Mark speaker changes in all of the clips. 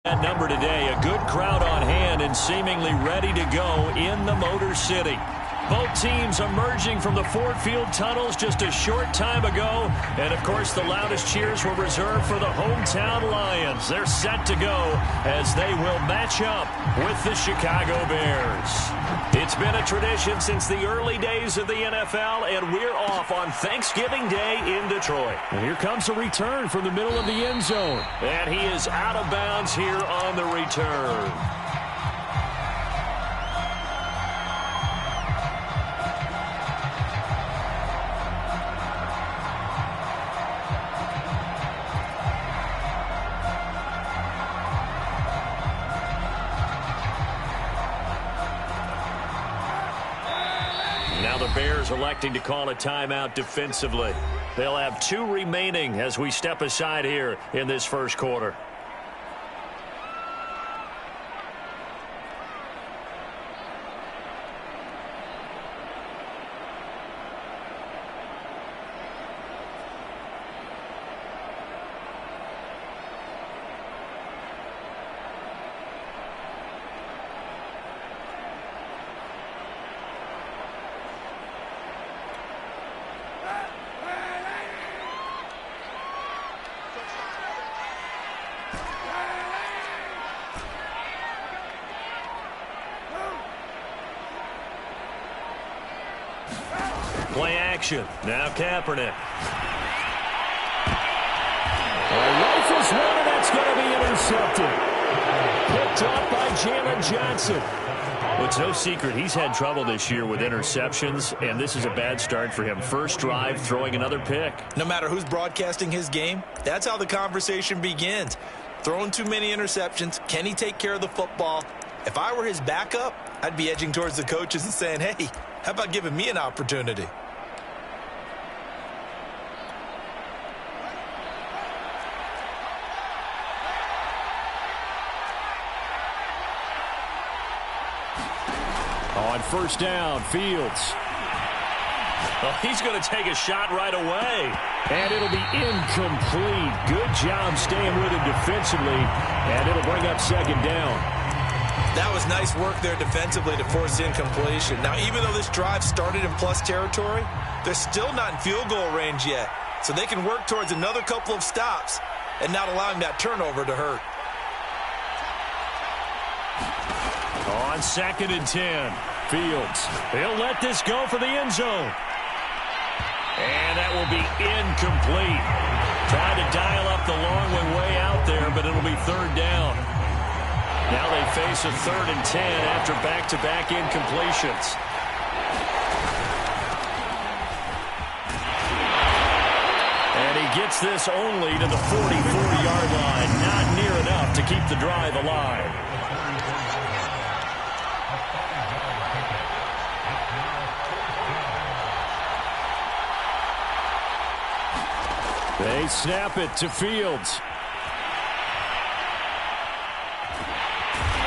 Speaker 1: That number today, a good crowd on hand and seemingly ready to go in the Motor City. Both teams emerging from the Ford Field tunnels just a short time ago. And, of course, the loudest cheers were reserved for the hometown Lions. They're set to go as they will match up with the Chicago Bears. It's been a tradition since the early days of the NFL, and we're off on Thanksgiving Day in Detroit.
Speaker 2: And here comes a return from the middle of the end zone.
Speaker 1: And he is out of bounds here on the return. Now the Bears electing to call a timeout defensively. They'll have 2 remaining as we step aside here in this first quarter. Play action. Now Kaepernick.
Speaker 2: Rifles one, and that's going to be intercepted. Picked up by Johnson Szn.
Speaker 1: Well, it's no secret he's had trouble this year with interceptions, and this is a bad start for him. First drive, throwing another pick.
Speaker 3: No matter who's broadcasting his game, that's how the conversation begins. Throwing too many interceptions. Can he take care of the football? If I were his backup, I'd be edging towards the coaches and saying, hey, how about giving me an opportunity?
Speaker 2: On first down, Fields.
Speaker 1: Well, he's going to take a shot right away.
Speaker 2: And it'll be incomplete. Good job staying with him defensively. And it'll bring up second down.
Speaker 3: That was nice work there defensively to force incompletion. Now, even though this drive started in plus territory, they're still not in field goal range yet. So they can work towards another couple of stops and not allowing that turnover to hurt.
Speaker 1: On 2nd and 10, Fields. He'll let this go for the end zone. And that will be incomplete. Trying to dial up the long one way out there, but it'll be third down. Now they face a 3rd and 10 after back-to-back incompletions. And he gets this only to the 44-yard line. Not near enough to keep the drive alive.
Speaker 2: They snap it to Fields.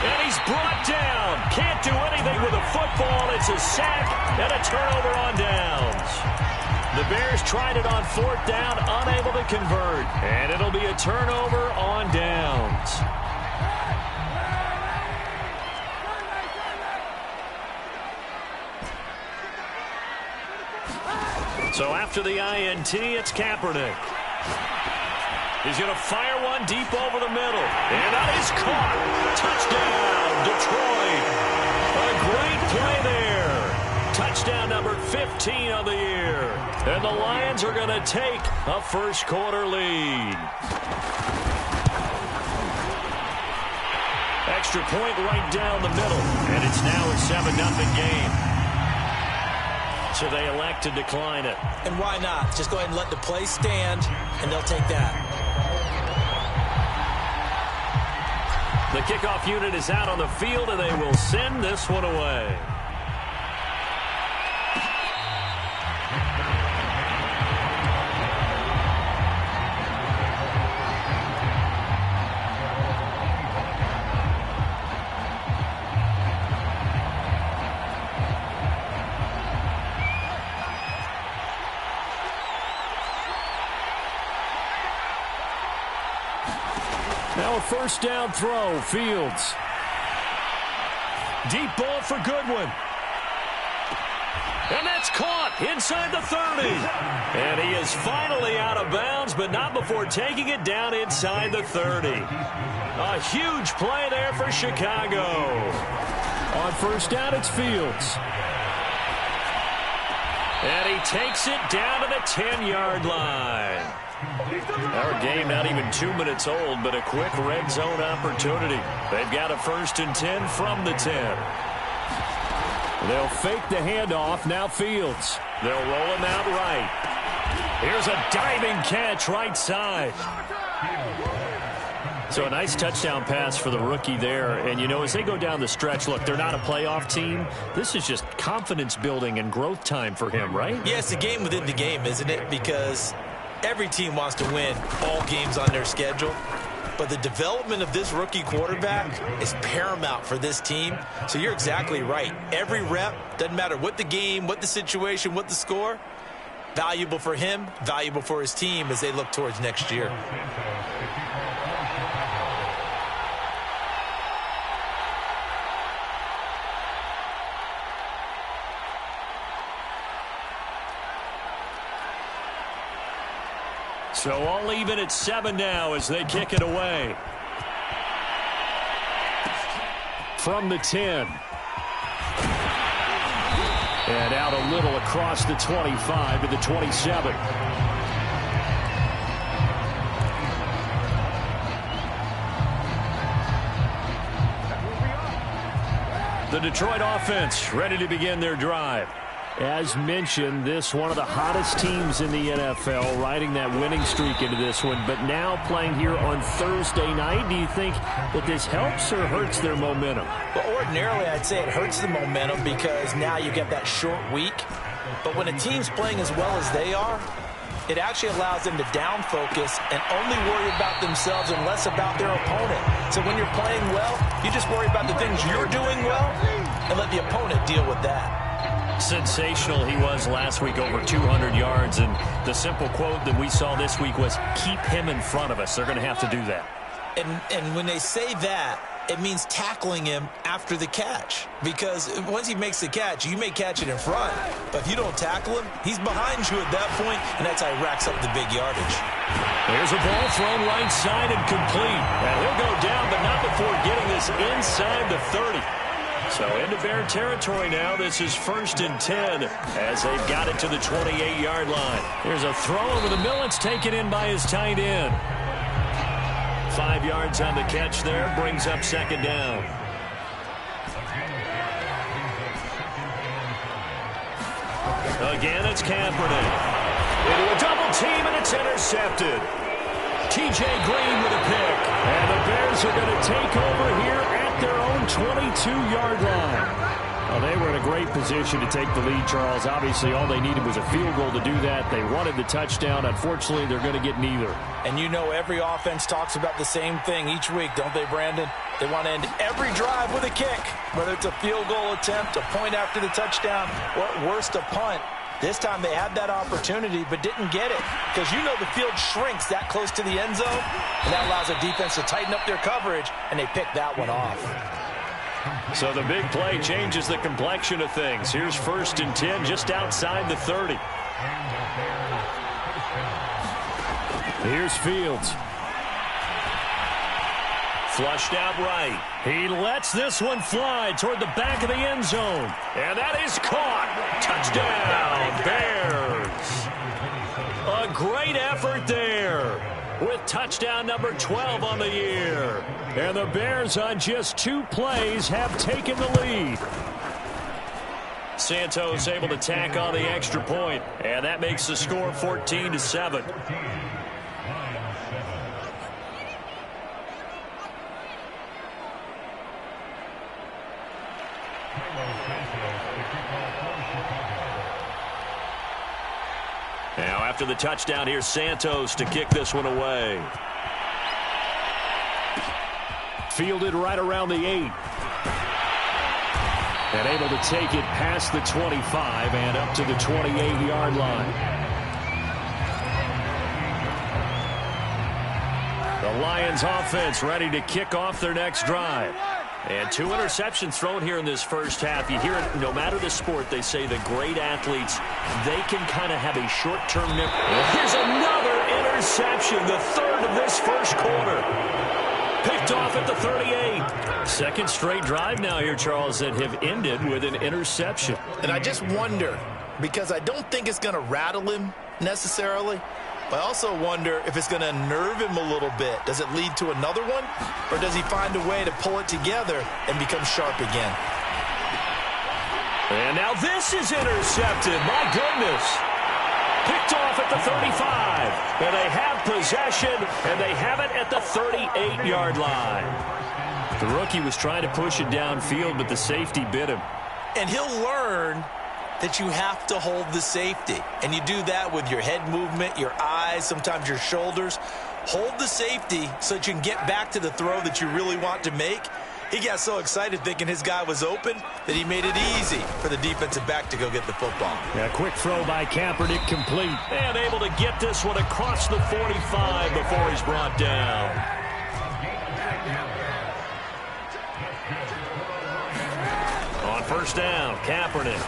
Speaker 1: And he's brought down. Can't do anything with a football. It's a sack and a turnover on downs. The Bears tried it on 4th down, unable to convert. And it'll be a turnover on downs. So after the INT, it's Kaepernick. He's going to fire one deep over the middle. And that is caught. Touchdown, Detroit. A great play there. Touchdown number 15 of the year. And the Lions are going to take a first quarter lead. Extra point right down the middle. And it's now a 7-0 game. So they elect to decline it.
Speaker 3: And why not? Just go ahead and let the play stand, and they'll take that.
Speaker 1: The kickoff unit is out on the field, and they will send this one away.
Speaker 2: Now a first down throw, Fields.
Speaker 1: Deep ball for Goodwin. And that's caught inside the 30. And he is finally out of bounds, but not before taking it down inside the 30. A huge play there for Chicago.
Speaker 2: On first down, it's Fields.
Speaker 1: And he takes it down to the 10-yard line. Our game not even 2 minutes old, but a quick red zone opportunity. They've got a 1st and 10 from the 10.
Speaker 2: They'll fake the handoff. Now Fields.
Speaker 1: They'll roll him out right. Here's a diving catch right side. So a nice touchdown pass for the rookie there. And, you know, as they go down the stretch, look, they're not a playoff team. This is just confidence building and growth time for him, right?
Speaker 3: Yeah, it's a game within the game, isn't it? Because every team wants to win all games on their schedule. But the development of this rookie quarterback is paramount for this team. So you're exactly right. Every rep, doesn't matter what the game, what the situation, what the score, valuable for him, valuable for his team as they look towards next year.
Speaker 1: So all even at 7 now as they kick it away.
Speaker 2: From the 10. And out a little across the 25 to the 27.
Speaker 1: The Detroit offense ready to begin their drive.
Speaker 2: As mentioned, this one of the hottest teams in the NFL, riding that winning streak into this one, but now playing here on Thursday night. Do you think that this helps or hurts their momentum?
Speaker 3: Well, ordinarily, I'd say it hurts the momentum because now you get that short week. But when a team's playing as well as they are, it actually allows them to down focus and only worry about themselves and less about their opponent. So when you're playing well, you just worry about the things you're doing well and let the opponent deal with that.
Speaker 1: Sensational he was last week, over 200 yards. And the simple quote that we saw this week was, keep him in front of us. They're going to have to do that.
Speaker 3: And when they say that, it means tackling him after the catch. Because once he makes the catch, you may catch it in front. But if you don't tackle him, he's behind you at that point, and that's how he racks up the big yardage.
Speaker 1: There's a ball thrown right side and complete. And he'll go down, but not before getting this inside the 30. So into Bear territory now. This is 1st and 10 as they've got it to the 28-yard line. Here's a throw over the middle. It's taken in by his tight end. 5 yards on the catch there. Brings up 2nd down. Again, it's Kaepernick. Into a double team, and it's intercepted. T.J. Green with a pick. And the Bears are going to take over here at their own 22-yard line. Well, they were in a great position to take the lead, Charles. Obviously, all they needed was a field goal to do that. They wanted the touchdown. Unfortunately, they're going to get neither.
Speaker 3: And you know every offense talks about the same thing each week, don't they, Brandon? They want to end every drive with a kick, whether it's a field goal attempt, a point after the touchdown, or at worst, a punt. This time they had that opportunity but didn't get it because you know the field shrinks that close to the end zone, and that allows the defense to tighten up their coverage, and they pick that one off.
Speaker 1: So the big play changes the complexion of things. Here's 1st and 10 just outside the 30.
Speaker 2: Here's Fields.
Speaker 1: Flushed out right. He lets this one fly toward the back of the end zone. And that is caught. Touchdown, Bears. A great effort there with touchdown number 12 on the year.
Speaker 2: And the Bears on just 2 plays have taken the lead.
Speaker 1: Santos able to tack on the extra point, and that makes the score 14-7. Now after the touchdown, here's Santos to kick this one away.
Speaker 2: Fielded right around the 8. And able to take it past the 25 and up to the 28-yard line. The
Speaker 1: Lions offense ready to kick off their next drive. And 2 interceptions thrown here in this first half. You hear it, no matter the sport, they say the great athletes, they can kind of have a short-term memory. Here's another interception, the 3rd of this first quarter. Picked off at the 38. Second straight drive now here, Charles, that have ended with an interception.
Speaker 3: And I just wonder, because I don't think it's going to rattle him necessarily, but I also wonder if it's going to nerve him a little bit. Does it lead to another one? Or does he find a way to pull it together and become sharp again?
Speaker 1: And now this is intercepted. My goodness. Picked off at the 35. And they have possession, and they have it at the 38-yard line. The rookie was trying to push it downfield, but the safety bit him.
Speaker 3: And he'll learn that you have to hold the safety. And you do that with your head movement, your eyes, sometimes your shoulders. Hold the safety so that you can get back to the throw that you really want to make. He got so excited thinking his guy was open that he made it easy for the defensive back to go get the football.
Speaker 2: A quick throw by Kaepernick complete.
Speaker 1: And able to get this one across the 45 before he's brought down. On first down, Kaepernick.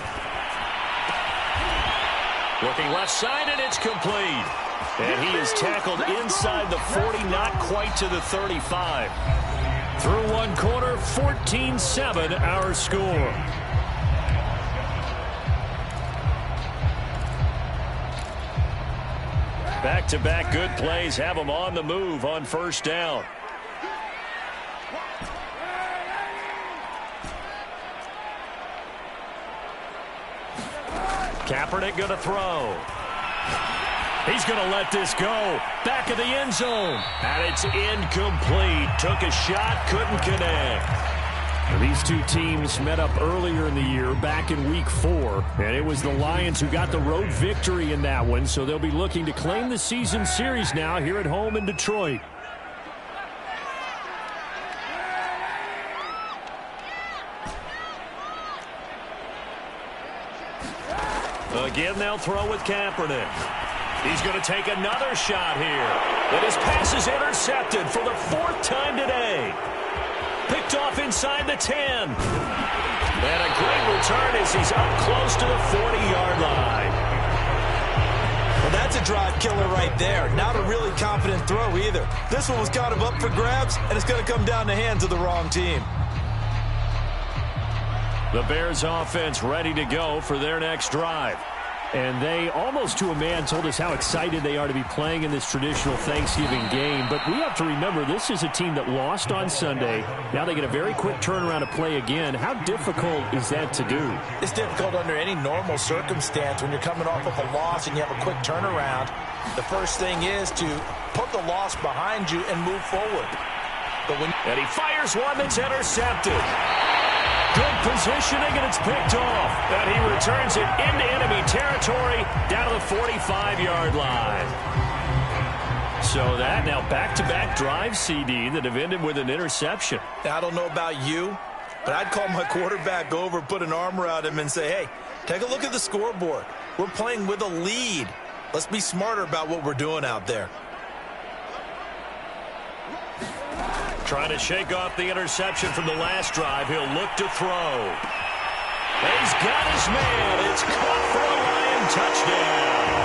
Speaker 1: Looking left side, and it's complete. And he is tackled inside the 40, not quite to the 35. Through one quarter, 14-7 our score. Back-to-back good plays have them on the move on first down. Kaepernick going to throw. He's going to let this go. Back of the end zone. And it's incomplete. Took a shot, couldn't connect.
Speaker 2: These two teams met up earlier in the year, back in Week 4. And it was the Lions who got the road victory in that one. So they'll be looking to claim the season series now here at home in Detroit.
Speaker 1: Again, they'll throw with Kaepernick. He's going to take another shot here. But his pass is intercepted for the 4th time today. Picked off inside the 10. And a great return as he's up close to the 40-yard line.
Speaker 3: Well, that's a drive killer right there. Not a really confident throw either. This one was kind of up for grabs, and it's going to come down the hands of the wrong team.
Speaker 1: The Bears offense ready to go for their next drive.
Speaker 2: And they, almost to a man, told us how excited they are to be playing in this traditional Thanksgiving game. But we have to remember, this is a team that lost on Sunday. Now they get a very quick turnaround to play again. How difficult is that to do?
Speaker 3: It's difficult under any normal circumstance when you're coming off of a loss and you have a quick turnaround. The first thing is to put the loss behind you and move forward.
Speaker 1: And he fires one that's intercepted. Good positioning, and it's picked off. And he returns it into enemy territory down to the 45-yard line. So that now back-to-back drives, CD, that have ended with an interception.
Speaker 3: I don't know about you, but I'd call my quarterback over, put an arm around him, and say, hey, take a look at the scoreboard. We're playing with a lead. Let's be smarter about what we're doing out there.
Speaker 1: Trying to shake off the interception from the last drive. He'll look to throw. And he's got his man. It's caught for a Lion touchdown.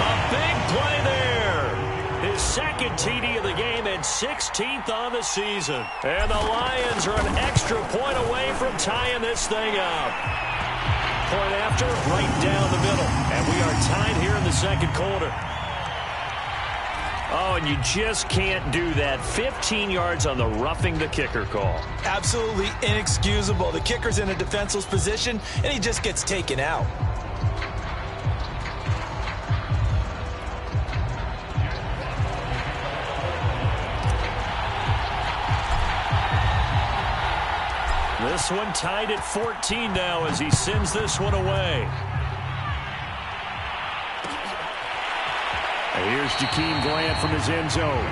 Speaker 1: A big play there. His second TD of the game and 16th on the season. And the Lions are an extra point away from tying this thing up. Point after, right down the middle. And we are tied here in the second quarter. Oh, and you just can't do that. 15 yards on the roughing the kicker call.
Speaker 3: Absolutely inexcusable. The kicker's in a defenseless position, and he just gets taken out.
Speaker 1: This one tied at 14 now as he sends this one away.
Speaker 2: Here's Jakeem Grant from his end zone.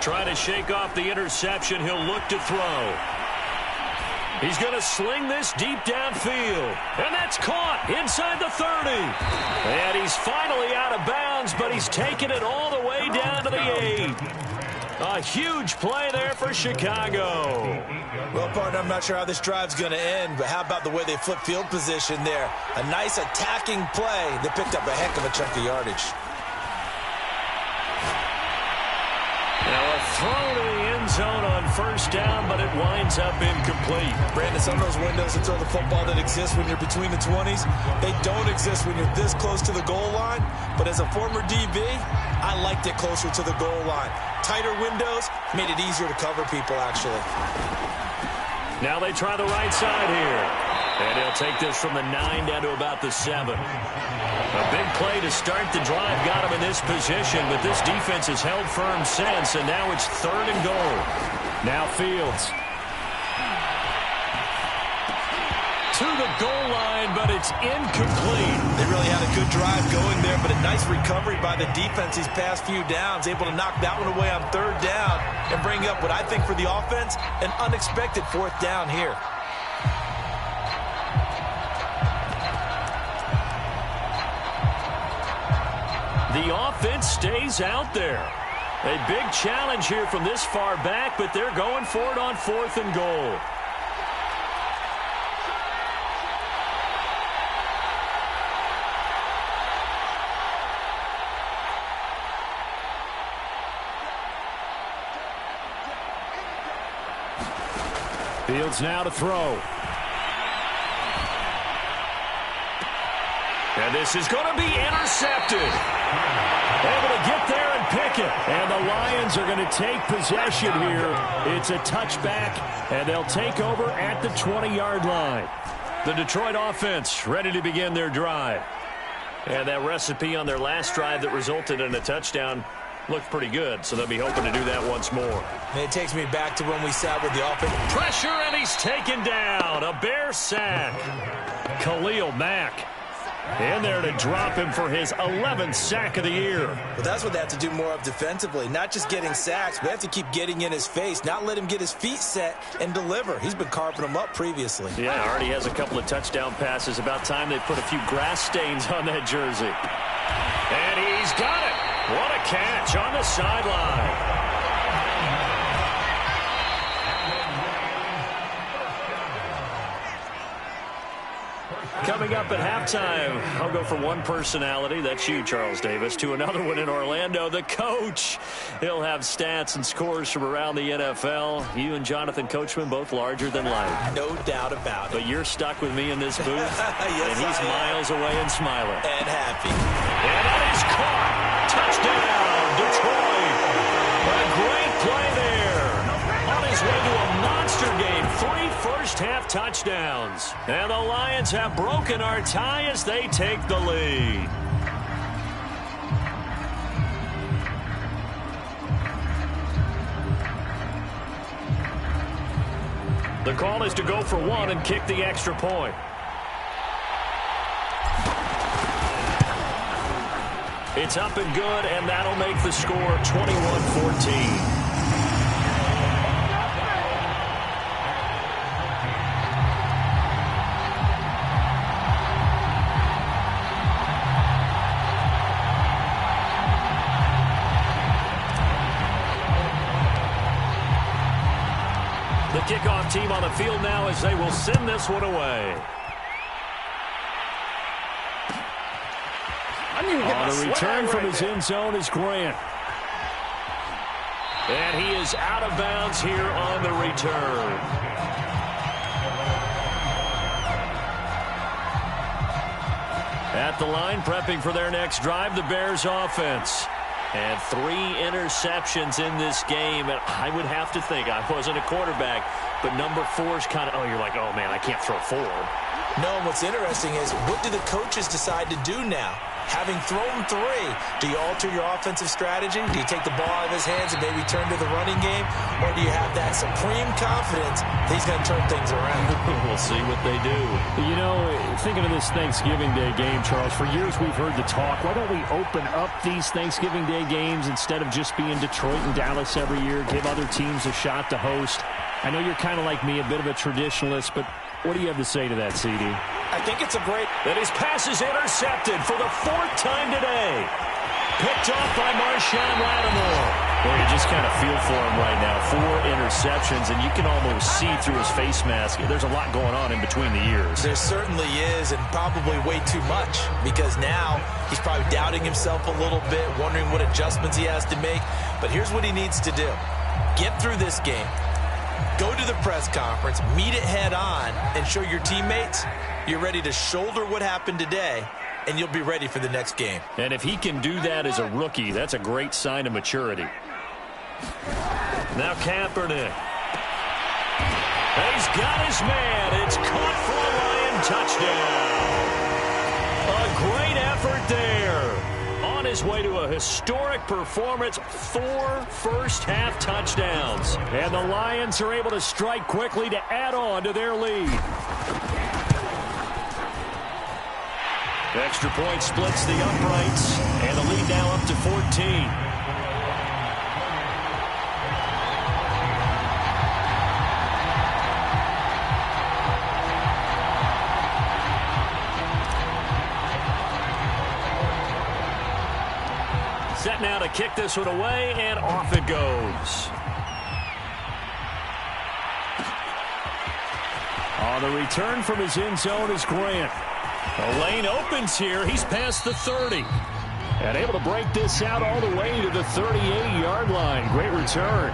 Speaker 1: Trying to shake off the interception. He'll look to throw. He's going to sling this deep downfield. And that's caught inside the 30. And he's finally out of bounds, but he's taken it all the way down to the 8. A huge play there for Chicago.
Speaker 3: Well, partner, I'm not sure how this drive's going to end, but how about the way they flip field position there? A nice attacking play. They picked up a heck of a chunk of yardage.
Speaker 1: Now a throw to the end zone on first down, but it winds up incomplete.
Speaker 3: Brandon, some of those windows to throw the football that exist when you're between the 20s, they don't exist when you're this close to the goal line. But as a former DB, I liked it closer to the goal line. Tighter windows made it easier to cover people, actually.
Speaker 1: Now they try the right side here. And he'll take this from the 9 down to about the 7. A big play to start the drive got him in this position, but this defense has held firm since, and now it's 3rd and goal. Now Fields. To the goal line, but it's incomplete.
Speaker 3: They really had a good drive going there, but a nice recovery by the defense these past few downs, able to knock that one away on 3rd down and bring up what I think for the offense, an unexpected 4th down here.
Speaker 1: The offense stays out there. A big challenge here from this far back, but they're going for it on 4th and goal. Fields now to throw. And this is going to be intercepted. Able to get there and pick it. And the Lions are going to take possession here. It's a touchback, and they'll take over at the 20-yard line. The Detroit offense ready to begin their drive. And that recipe on their last drive that resulted in a touchdown looked pretty good, so they'll be hoping to do that once more.
Speaker 3: And it takes me back to when we sat with the offense.
Speaker 1: Pressure, and he's taken down. A Bear sack. Khalil Mack in there to drop him for his 11th sack of the year.
Speaker 3: But that's what they have to do more of defensively. Not just getting sacks, but they have to keep getting in his face, not let him get his feet set and deliver. He's been carving them up previously.
Speaker 1: Yeah, already has a couple of touchdown passes. About time they put a few grass stains on that jersey. And he's got it. What a catch on the sideline. Coming up at halftime, I'll go from one personality, that's you, Charles Davis, to another one in Orlando, the coach. He'll have stats and scores from around the NFL. You and Jonathan Coachman both larger than life.
Speaker 3: No doubt about it.
Speaker 1: But you're stuck with me in this booth,
Speaker 3: yes,
Speaker 1: and he's miles away and smiling.
Speaker 3: And happy.
Speaker 1: And that is caught. Touchdown, Detroit. A great play there. On his way to a monster game. 3 first-half touchdowns. And the Lions have broken our tie as they take the lead. The call is to go for 1 and kick the extra point. It's up and good, and that'll make the score 21-14. The kickoff team on the field now as they will send this one away. On a return from his end zone is Grant. And he is out of bounds here on the return. At the line, prepping for their next drive, the Bears offense. And 3 interceptions in this game. And I would have to think, I wasn't a quarterback, but number 4 is kind of, oh, you're like, oh, man, I can't throw 4.
Speaker 3: No, and what's interesting is, what do the coaches decide to do now? Having thrown 3, do you alter your offensive strategy? Do you take the ball out of his hands and maybe turn to the running game? Or do you have that supreme confidence that he's going to turn things around?
Speaker 1: We'll see what they do.
Speaker 2: You know, thinking of this Thanksgiving Day game, Charles, for years we've heard the talk, why don't we open up these Thanksgiving Day games instead of just being Detroit and Dallas every year, give other teams a shot to host? I know you're kind of like me, a bit of a traditionalist, but what do you have to say to that, CD?
Speaker 3: I think it's a great...
Speaker 1: And his pass is intercepted for the 4th time today. Picked off by Marshawn Lattimore.
Speaker 2: Boy, you just kind of feel for him right now. 4 interceptions, and you can almost see through his face mask. There's a lot going on in between the ears.
Speaker 3: There certainly is, and probably way too much, because now he's probably doubting himself a little bit, wondering what adjustments he has to make. But here's what he needs to do. Get through this game. Go to the press conference, meet it head on, and show your teammates you're ready to shoulder what happened today, and you'll be ready for the next game.
Speaker 1: And if he can do that as a rookie, that's a great sign of maturity. Now Kaepernick. He's got his man. It's caught for a Lion touchdown. A great effort there. On his way to a historic performance, 4 first-half touchdowns. And the Lions are able to strike quickly to add on to their lead. Extra point splits the uprights, and the lead now up to 14. Set now to kick this one away, and off it goes. On the return from his end zone is Grant. The lane opens here. He's past the 30. And able to break this out all the way to the 38-yard line. Great return.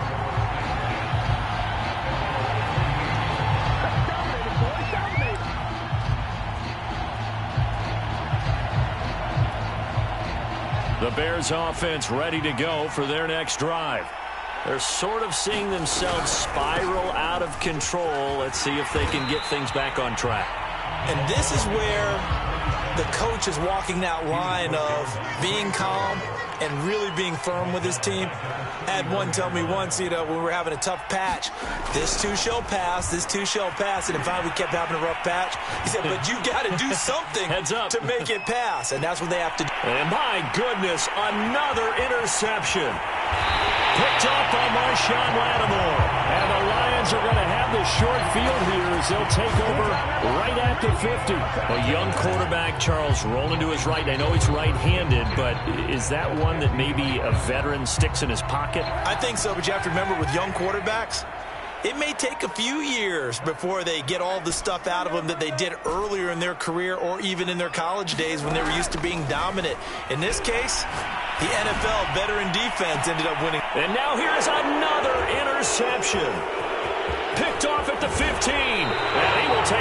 Speaker 1: The Bears offense ready to go for their next drive. They're sort of seeing themselves spiral out of control. Let's see if they can get things back on track.
Speaker 3: And this is where the coach is walking that line of being calm and really being firm with his team. I had one tell me once, when we were having a tough patch, this too shall pass, this too shall pass. And in fact, we kept having a rough patch. He said, but you got to do something to make it pass. And that's what they have to do.
Speaker 1: And my goodness, another interception. Picked off by Marshawn Lattimore. And the Lions are going to have the short field here as they'll take over right at the 50.
Speaker 2: A young quarterback, Charles, rolling to his right. I know he's right-handed, but is that one that maybe a veteran sticks in his pocket?
Speaker 3: I think so, but you have to remember with young quarterbacks, it may take a few years before they get all the stuff out of them that they did earlier in their career or even in their college days when they were used to being dominant. In this case, the NFL veteran defense ended up winning.
Speaker 1: And now here's another interception. Picked off at the 15. And he will take